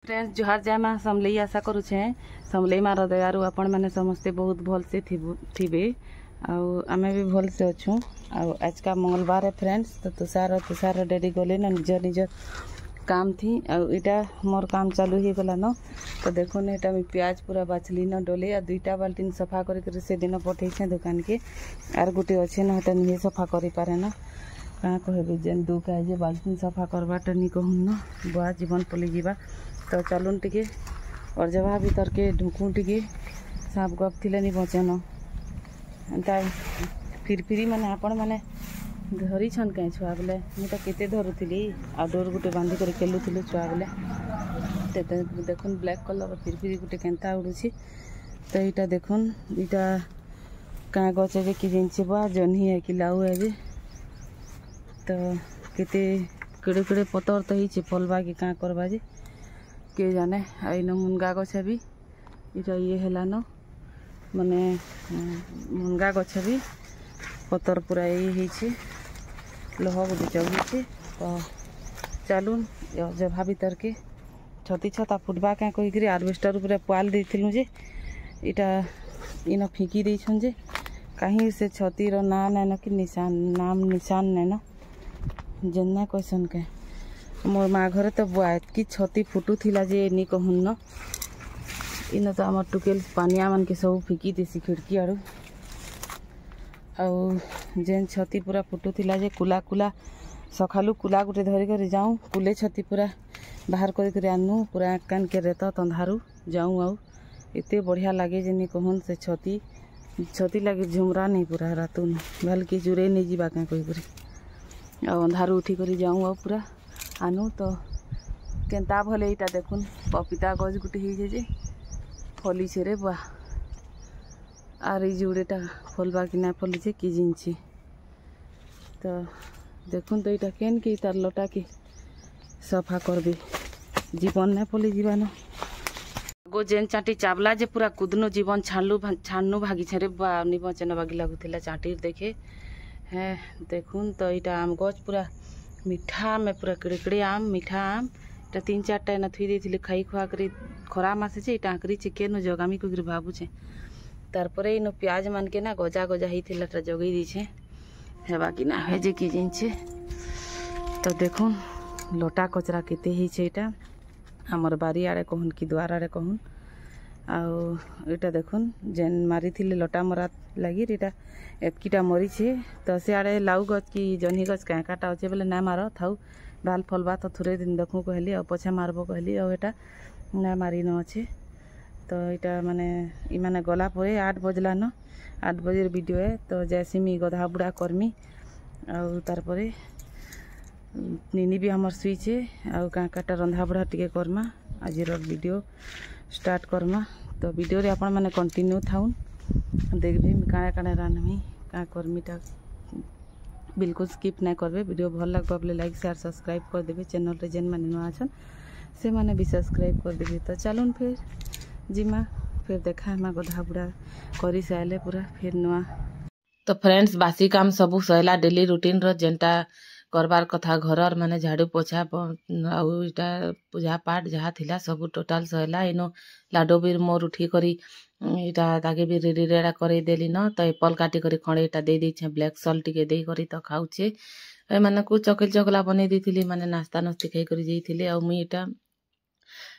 Friends जुहार जय माँ समलई आशा करुचे समलई माँ दयारु आपण मैंने समस्ते बहुत भल से थे आमे भी भल से अच्छू आज का मंगलवार है फ्रेंड्स। तो तुषार डेडी गले ना निज निज काम थी आईटा मोर काम चालू ही गला न। तो देखो ना यहाँ प्याज पूरा बाछली न डोले आ 2टा बाल्टीन सफा कर से दिन पठे दुकान के आर गोटे अच्छे ना तो नुहे सफा कर पारे ना क्या कहे जेन दुख है जे बाल्टीन सफा करवाटा नहीं कहूँ न बुआ जीवन पलि जावा। तो चलुन टिके और जवा भीतर के ढुकूँ टिके सांप गप थिले नहीं बचन एंता फिर माने आपण माने धरी छन कहीं छुआ बेले मुझे तो केते धरुली आउटडोर गोटे बांधिक खेलुलु छुआ बेले देखुन ब्लैक कलर फिर गोटे केन्ता उड़ूसी। तो यहाँ देखुन यहाँ क्या गच है कि जिनसे बा जह्नी है कि लाउ है जे तो केते केड़े केड़े पतर तो ही फलवा कि क्या करवा जे के जाने आईन मुनगा गछ भी इटा ये है न माने मुनगा गछ भी पतर पूरा ये लोह गुटी चौबी। तो चलुन जभा भीतर के छती छता फुटबा क्या कहीकि आरवेस्टर पूरा पुआल देलु जे इटा इन फिकी देछन जे कहीं से छतीर ना नैन कि निशान नाम निशान नैन जेना कैसन के मोर माँ घर तो बुआ कि छती फुटू थिला जे नी कहून न इन तो आम टुकेल पानिया मन के सब फिकी देसी खिड़की आड़ू आउ जेन छती पूरा फुटू थिला जे कुला कुला सखालु कुला गोटे धरिक जाऊँ कुले छती पूरा बाहर कर आनू पूरा कान के रेत तंधारू जाऊँ आउ एते बढ़िया लगे जे नी कहून से छती लगे झुमरा नहीं पूरा रातू भल के जुरे नहीं जीवा क्या कहीकि अंधारू उठी कर जाऊँ आउ पूरा आनु। तो केन्ता भले यहाँ देखुन पपीता गज गुटे हो फली छे रे बुआ आर जुड़ेटा फलवा कि ना फली छे कि जिनछे। तो देखुन तो यहाँ केन के तार लटा के सफा करबे जीवन ना फली जीवन गो जेन चाटी चावला जे पूरा कुदनु जीवन छान्नु भागी छे रे बुआ नि बचन बागी लगुला चाटीर देखे है देखुन। तो यहाँ आम गज पूरा मीठा में पूरा किड़े आम मीठा आम इटा 3-4टा एना थुई देथिले खाई खुआ करी खरा मासे छे इटा आकरी छे केनो जगामी को भाबुछे तारपरे इनो प्याज मान के ना गजा गजा होता जगई दीछे हेबा कि ना हे जे कि जिनछे। तो देखुन लोटा कचरा केते ही छे इटा हमर बारी आड़े कहून कि द्वार आड़े कहून आउ इटा देखुन जेन मारी थिले लटा मरा लगी इटा एतकीटा मरी छे। तो से आड़े लाउ गच कि जह्नी गच क्या काटा अच्छे बोले ना मार थाउ डाल फलवा तो थोड़े दिन देखूँ कहली और पछे मारब कहली और एटा ना मारी न अच्छे। तो यहाँ माने इमाने गला पर 8 बजला न 8 बजे वीडियो है। तो जैसिमी गधा बुड़ा करमी आउ तारपरे निनी भी हमर सुईचे आउ क्या काटा रंधा बुढ़ा टिके करमा आज वीडियो स्टार्ट करमा। तो वीडियो रे आपण माने कंटिन्यू थाउन देखबे काଣା काଣା रान्हमी क्या कर्मीटा बिल्कुल स्किप ना करबे वीडियो भल लगबा बोले लाइक शेयर सब्सक्राइब कर देबे चैनल रे जेन माने नुआ अछन से माने भी सब्सक्राइब कर देबे। तो चलुन फिर जिमा फिर देखा हमा गधा बुढ़ा करी साइले पूरा फिर नुआ। तो फ्रेंड्स बासी काम सबू सहला डेली रूटीन रो जेनटा करबार कथा घरर माने झाड़ू पोछा आउ इटा पूजा पाठ जहाँ थिला सबू टोटाल सहला इनो लाडो भी मोर उठी करी इटा ताके भी रेडी रेडा करे देली न। तो एप्पल काटी करी खड़े इटा दे दी ब्लैक सॉल्ट टिके दे करी तो खाऊचे ए माने को चकल चकला बने दी माने नाश्ता नस्ती खाई करी जाइथिले आ मुई इटा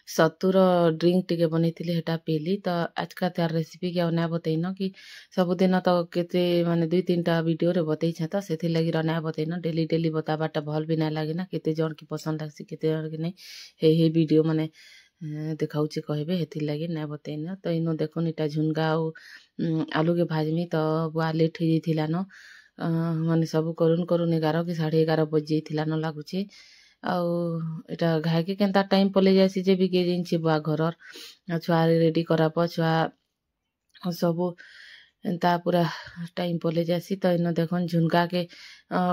सत्तूर ड्रिंक टिके बनेइथिले हेटा पीली। तो आज का त्यार रेसिपी के ना बतैन कि सबुदिन तो केते माने 2-3टा वीडियो रे बतई छे तो सेथि लगी ना बतैन डेली बताबाटा भल भी ना लागे ना केते जन की पसंद लागसी केते जन की नहीं हे वीडियो माने देखाऊचे कहबे हेथि लगी ना बतैन। तो इनो देखुन इटा झुनगा आलू के भाजमी तो बुआ लेट हो जाइथिला न माने सब करुन 11 कि 11:30 बज जाइथिला न लागुचे आउ इटा घाय के केनता टाइम पले जासी जे भी के जिनछि बुआ घरर छुआ रेडी कराब छुआ सबू एंता पूरा टाइम पले जासी। तो इन देखन झुनका के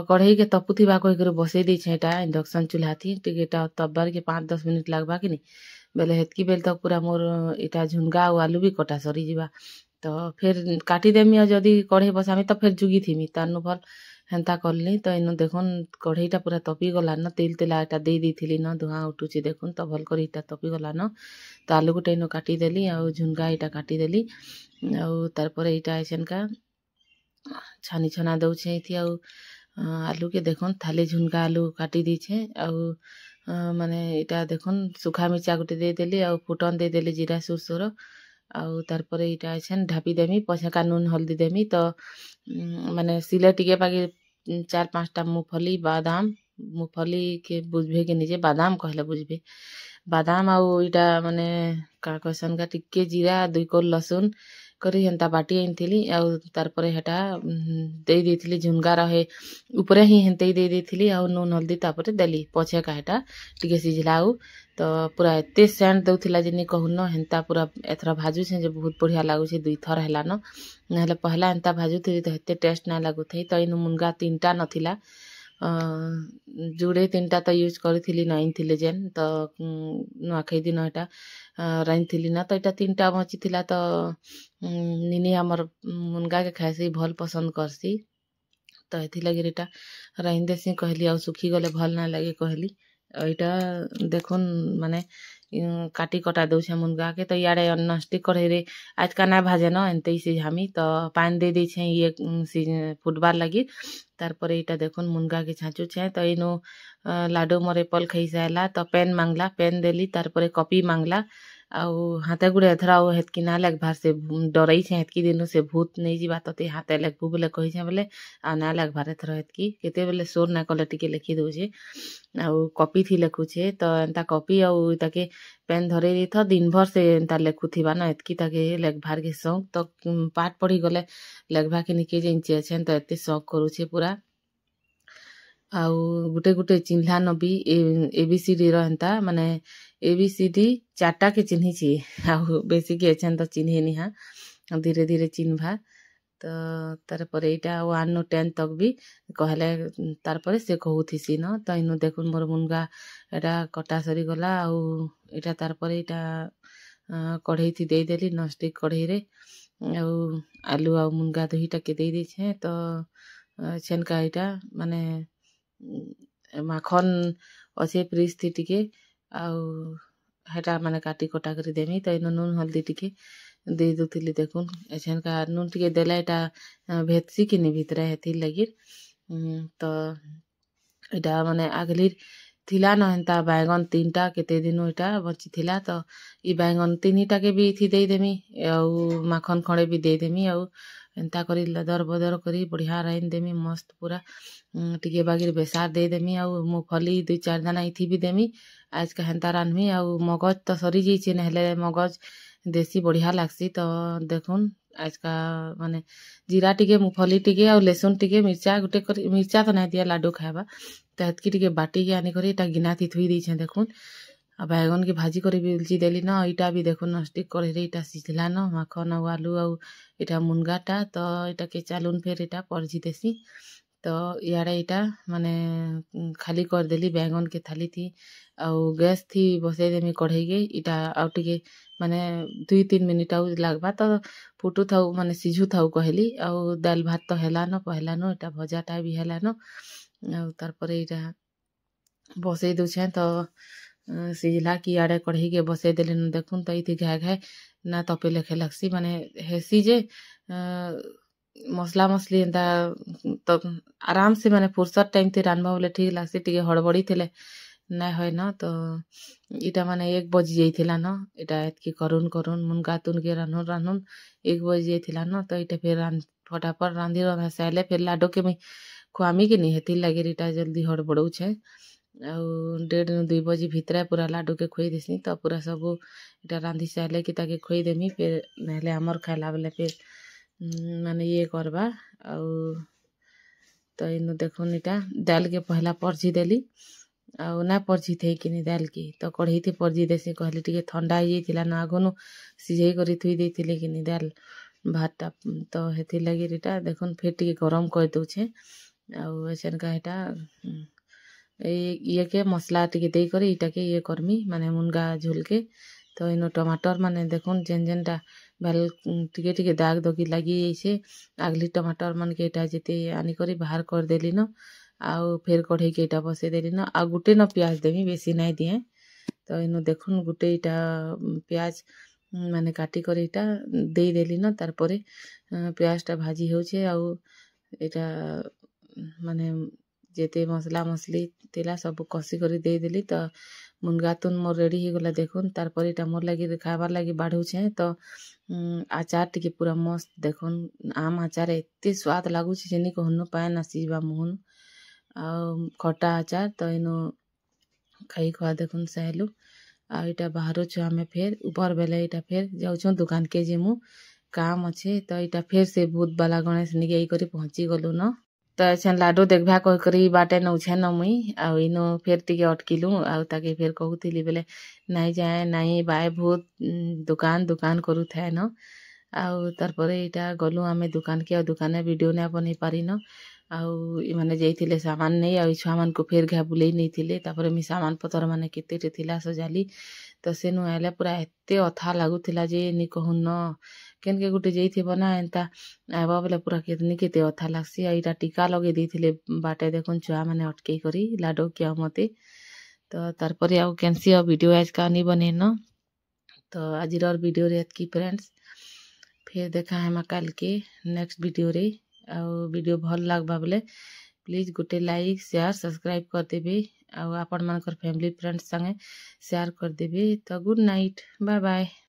कढ़ई के तपुथिबा कही बसई दी छेटा इंडक्शन चूल्हा थी टिकेटा तब्बर के 5-10 मिनट लगवा कि नहीं बेले हेतकी बेल तक पूरा मोर इटा झुनगा और आलू भी कटा सरी जीवा। तो फिर काटी देमी और जदि कढ़ई बसामी तो फिर जुगी थीमी तानु भल हेन्ता करली तो इनु देखुन कढ़ईटा पूरा तपी गला न तेल तेला एटा दे देथिली न धुआं उठुची देखुन तो भल करी इटा तपी गला न तो आलू गुटे इनु काटी देली आउ झुनगा इटा काटी देली आउ तार परे इटा एछनका छानी छना दउछे इथि आउ आलू के देखुन थाली झुनगा आलू काटी दीछे आउ माने इटा देखुन सुखा मिर्चा गुटे दे देली आउ फुटन दे देली जीरा सुरसोर आउ तार परे इटा एछन ढापी देमी पछका नून हल्दी देमी तो माने सिले टिके पाके 4-5टा मूंगफली बादाम मूंगफली के बुझबे के निजे बादाम कहले बुझबे बादाम आउ इटा माने का कहसन का टिके जीरा 2 कोल लसुन करी हेन्ता बाटी आइनथिली आउ तार परे हेटा दे देथिली झुनगा रहे ऊपरे ही हेन्ते दे देथिली आउ नून हल्दी तापरे देली पछे का हेटा टिके सिझला आउ तो पूरा एते सेंट दउथिला जेनी कहून हेन्ता पूरा एथरा भाजु छे जे बहुत बढ़िया लागु छे 2 थर हैला न नहले पहला हेन्ता भाजु थी तो हेते टेस्ट ना लागु थई तो इनु मुनगा 3टा नथिला जुड़े 3टा तो यूज करथिली नाइन थिले जेन तो नुआखई दिन एटा राइन थिली ना तो एटा 3टा बची थिला तो निनी हमर मुनगा के खाइसी भल पसंद करसी तो एथि लगी एटा राइन देसी कहली आ सुखी गले भल ना लगे कहली एटा देखुन माने काटी कटा दउछे मुनगा के तो याडे नॉनस्टिक कढ़ई रे आज का ना भाजे न एनते सिझामी तो पानी दे दी छे ये फुटबार लगी तार परे इटा देखुन मुनगा के छाँचू छे तो इनु लाडो मोरे पल खाई साला तो पेन मांगला पेन देली तार परे कॉपी मांगला आउ हाथे गुड़े एथरा हेतकी ना लाग भार से डरई छे हेतकी दिनु से भूत नहीं जीवा तते हाथे लागबू बोले कहि छे बोले आ ना लाग भार एथरा हेतकी केते बेले सोर ना कले टिके लिखि दउछे आउ कॉपी थी लेखुछे तो एंता कॉपी आउ ताके पेन धरे दी था दिन भर से एंता लेखुथिबा न एतकी ताके लेख भार के शौक तो पाठ पढ़ी गले लेखभा के निके जेंचे छेन तो एते शौक करूछे पूरा आउ गुटे गुटे चिन्हा नबी एबीसीडी रहता माने एबीसीडी 4टा के चिन्ही छी आउ बेसी के छन तो चिन्हे निहा धीरे धीरे चिन्हबा तो तार परे इटा 1 नु 10 तक भी कहले तार परे से कहूथिसी न तो इनु देखुन मोर मुनगा एटा कटा सरी गला आउ इटा तार परे इटा कढ़ई थी दे देली नॉनस्टिक कढ़ई रे आउ आलू आउ मुनगा दुहीटा के दे दी छे तो छेनका इटा माने माखन अच्छे प्रिस थी टिके आउ हेटा माने काटी कटा कर देमी तो इनु नून हल्दी टिके दे दुथिली देखुन एछनका नून टिके देला एटा भेतसी कि नि भितरे हेथि लगी तो एटा माने आगलिर थिला न हेन्ता बैगन 3टा केते दिनो एटा बची थिला तो ई बैगन 3टा के भी थी दे देमी आउ माखन खड़े भी दे देमी आउ एंता करी लदर बदर करी बढ़िया राइन देमी मस्त पूरा टिके बागिर बेसार दे देमी आउ मूंगफली 2-4 दाना इथि भी देमी आज का हेन्ता रानमी आउ मगज तो सरी जाइछे नहले मगज देसी बढ़िया लागसी तो देखुन आज का माने जीरा टिके मूंगफली टिके आउ लहसुन टिके मिर्चा गुटे कर मिर्चा तो नहीं दिया लाडू खाएबा तो हेतकी टिके बाटी के आनी करी एटा गिना थी थुई दी देखुन आ बैगन की भाजी करे भी उलची देली न इटा भी देखुन नॉनस्टिक करे रे इटा सिझला न माखन आउ आलू आउ इटा मुनगाटा तो इटा के चालुन फेर इटा परजी देसी तो याडे इटा माने खाली कर देली बैगन के थाली थी आउ गैस थी बसे देमी कढ़ई के इटा आउ टिके माने 2-3 मिनिट आउ लागबा तो फुटू थाउ माने सिझु थाउ कहली आउ दाल भात तो हेला न पहला न इटा भजाटा भी हेला न आउ तार परे इटा बसे दुछे तो सिझला कि आड़े कढ़ई के बसे देले न देखुन तो इथि घाय घाय ना तपे लेखे लगसी माने हेसी जे मसला मसली एंता तो आराम से माने फुर्सत टाइम थे रानबा बोले ठीक लागसी टिके हड़बड़ी थिले ना होय न तो इटा माने 1 बजी जाइथिला न इटा एतकी करुन करुन मुनगा तुन के रानुन रानुन 1 बजी जाइथिला न तो इटा फिर फटाफट रांधी रंधा साले फिर लाडो के मी खुआमी के नि हेति लागे इटा जल्दी हड़बड़ौ छे आउ 1:30-2 बजी भितरे पूरा लाडू के खुई देसी तो पूरा सब इटा रांधी साले कि ताके खुई देमी फिर नहले हमर खाइला बेले फिर माने ये करबा आउ तो इनु देखुन इटा दाल के पहला परजी देली आउ ना परजी थे कि नि दाल की तो कढ़ई थी परजी देसी कहली टिके ठंडा ही थिला ना आगुनु सिझई करी थुई देथिले कि नि दाल भातटा तो हेथि लगी इटा देखुन फिर टिके गरम कर दउछे आउ एछनका इटा ये के मसला टिके दे करी इटा के ये करमी माने मुनगा झोल के तो इनो टमाटर माने देखुन जेन जेनटा ବେଲେ ଟିକେ ଟିକେ ଦାଗ ଦଗି ଲାଗି ଯାଇଛେ। ଆଗଲି ଟମାଟର ମାନକେ ଏଟା ଯେତେ ଆନିକରି ବାହାର କରିଦେଲି ନ ଆଉ ଫେର୍ କଢ଼େଇକେ ଏଟା ବସେଇଦେଲି ନ ଆଉ ଗୁଟେ ନ ପିଆଜ ଦେମି ବେଶୀ ନାଇଁ ଦିଏ। ତ ଇନୁ ଦେଖୁନ୍ ଗୁଟେ ଇଟା ପିଆଜ ମାନେ କାଟି କରି ଇଟା ଦେଇଦେଲି ନ ତାରପରେ ପିଆଜଟା ଭାଜି ହେଉଛେ ଆଉ ଏଟା ମାନେ ଯେତେ ମସଲା ମସଲି ଥିଲା ସବୁ କଷି କରି ଦେଇଦେଲି। ତ ମୁନଗା ତୁନ ମୋର୍ ରେଡ଼ି ହେଇଗଲା ଦେଖୁନ୍। ତାରପରେ ଏଟା ମୋର୍ ଲାଗି ଖାଇବାର୍ ଲାଗି ବାଢ଼ୁଛେ। ତ ଆଚାର ଟିକେ ପୁରା ମସ୍ତ ଦେଖୁନ୍ ଆମ୍ ଆଚାର ଏତେ ସ୍ୱାଦ ଲାଗୁଛି ଯେନି କହୁନ ପାଏନ୍ ଆସିଯିବା ମୁହଁନୁ। ଆଉ ଖଟା ଆଚାର ତ ଇନୁ ଖାଇ ଖୁଆ ଦେଖୁନ୍ ସାଇଲୁ। ଆଉ ଏଟା ବାହାରୁଛୁ ଆମେ ଫେର୍ ଉପର ବେଲେ ଏଟା ଫେର୍ ଯାଉଛୁଁ ଦୁକାନକେ ଯିମୁ କାମ ଅଛେ। ତ ଏଟା ଫେର୍ ସେ ଭୂତ ବାଲା ଗଣେଶ ନିକେ କରି ପହଞ୍ଚି ଗଲୁ ନ। ତ ଏଛେନ୍ ଲାଡୁ ଦେଖବା କରି ବାଟେ ନଉଛେ ନ ମୁଇଁ ଆଉ ଇନୁ ଫେର୍ ଟିକେ ଅଟକିଲୁ ଆଉ ତାକେ ଫେର୍ କହୁଥିଲି ବେଲେ ନାଇଁ ଯାଏ ନାଇଁ ବାଏ ଭୂତ ଦୁକାନ କରୁଥାଏ ନ। ଆଉ ତାରପରେ ଏଇଟା ଗଲୁ ଆମେ ଦୁକାନକେ ଆଉ ଦୁକାନେ ଭିଡ଼ିଓ ନାଇଁ ବନେଇ ପାରିନ। ଆଉ ଏମାନେ ଯାଇଥିଲେ ସାମାନ ନେଇ ଆଉ ଛୁଆମାନଙ୍କୁ ଫେର୍ ଘା ବୁଲେଇ ନେଇଥିଲେ। ତାପରେ ମୁଇଁ ସାମାନ ପତ୍ର ମାନେ କେତେଟେ ଥିଲା ସଜାଲି। ତ ସେନୁ ଆଇଲେ ପୁରା ଏତେ ଅଥା ଲାଗୁଥିଲା ଯେ ନି କହୁନ କେନକେ ଗୁଟେ ଯାଇଥିବ ନା ଏନ୍ତା ଆଇବ ବେଲେ ପୁରା କେତେ ଅଥା ଲାଗ୍ସି। ଆଉ ଇଟା ଟିକା ଲଗେଇ ଦେଇଥିଲେ ବାଟେ ଦେଖୁନ୍ ଛୁଆମାନେ ଅଟକେଇ କରି ଲାଡୁ କି ଆଉ ମତେ। ତ ତାରପରେ ଆଉ କେନ୍ସି ଆଉ ଭିଡ଼ିଓ ଆଜକା ନି ବନେଇନ। ତ ଆଜିର ଭିଡ଼ିଓରେ ଏତ୍କି ଫ୍ରେଣ୍ଡସ୍। ଫେର୍ ଦେଖା ହେମା କାଲ୍କେ ନେକ୍ସଟ ଭିଡ଼ିଓରେ। ଆଉ ଭିଡ଼ିଓ ଭଲ୍ ଲାଗ୍ବା ବେଲେ ପ୍ଲିଜ୍ ଗୁଟେ ଲାଇକ୍ ସେୟାର ସବସ୍କ୍ରାଇବ୍ କରିଦେବେ। ଆଉ ଆପଣମାନଙ୍କର ଫ୍ୟାମିଲି ଫ୍ରେଣ୍ଡସ୍ ସାଙ୍ଗେ ସେୟାର କରିଦେବେ। ତ ଗୁଡ୍ ନାଇଟ୍ ବାଏ ବାଏ।